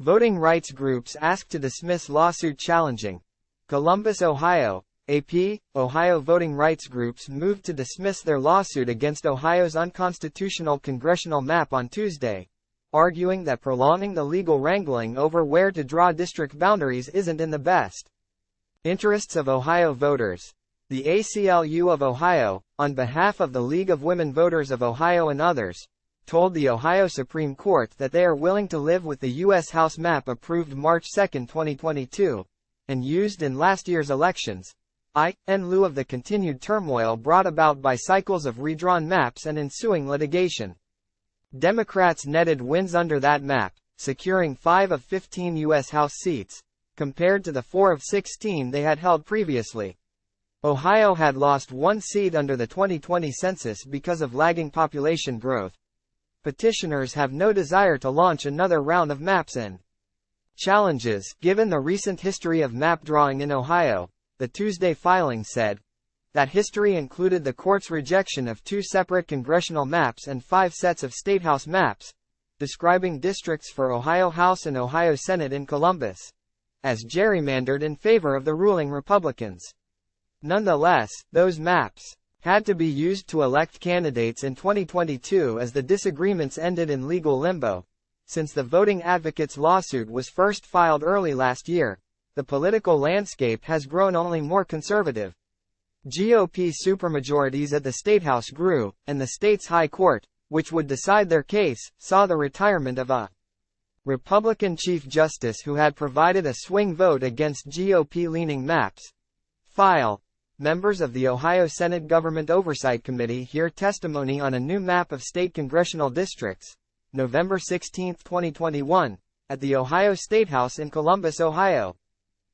Voting rights groups asked to dismiss lawsuit challenging Columbus, Ohio. AP, Ohio voting rights groups moved to dismiss their lawsuit against Ohio's unconstitutional congressional map on Tuesday, arguing that prolonging the legal wrangling over where to draw district boundaries isn't in the best interests of Ohio voters. The ACLU of Ohio, on behalf of the League of Women Voters of Ohio and others, told the Ohio Supreme Court that they are willing to live with the U.S. House map approved March 2, 2022, and used in last year's elections, in lieu of the continued turmoil brought about by cycles of redrawn maps and ensuing litigation. Democrats netted wins under that map, securing 5 of 15 U.S. House seats, compared to the 4 of 16 they had held previously. Ohio had lost 1 seat under the 2020 census because of lagging population growth. Petitioners have no desire to launch another round of maps in challenges. Given the recent history of map drawing in Ohio, the Tuesday filing said. That history included the court's rejection of 2 separate congressional maps and 5 sets of statehouse maps, describing districts for Ohio House and Ohio Senate in Columbus as gerrymandered in favor of the ruling Republicans. Nonetheless, those maps had to be used to elect candidates in 2022 as the disagreements ended in legal limbo. Since the voting advocates' lawsuit was first filed early last year, the political landscape has grown only more conservative. GOP supermajorities at the statehouse grew, and the state's high court, which would decide their case, saw the retirement of a Republican Chief Justice who had provided a swing vote against GOP-leaning maps. Members of the Ohio Senate Government Oversight Committee hear testimony on a new map of state congressional districts, November 16, 2021, at the Ohio Statehouse in Columbus, Ohio.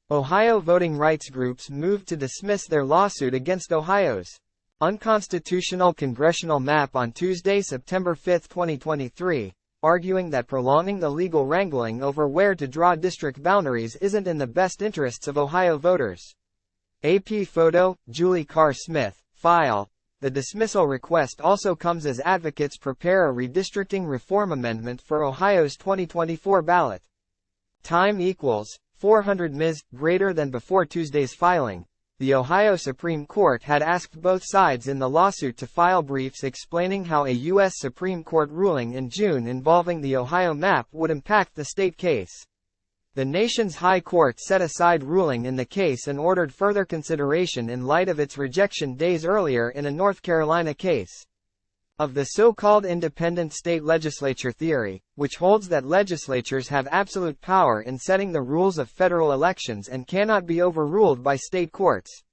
Ohio voting rights groups moved to dismiss their lawsuit against Ohio's unconstitutional congressional map on Tuesday, September 5, 2023, arguing that prolonging the legal wrangling over where to draw district boundaries isn't in the best interests of Ohio voters. AP photo, Julie Carr Smith, file. The dismissal request also comes as advocates prepare a redistricting reform amendment for Ohio's 2024 ballot. Time equals 400 ms. greater than before Tuesday's filing. The Ohio Supreme Court had asked both sides in the lawsuit to file briefs explaining how a U.S. Supreme Court ruling in June involving the Ohio map would impact the state case. The nation's high court set aside ruling in the case and ordered further consideration in light of its rejection days earlier in a North Carolina case of the so-called independent state legislature theory, which holds that legislatures have absolute power in setting the rules of federal elections and cannot be overruled by state courts.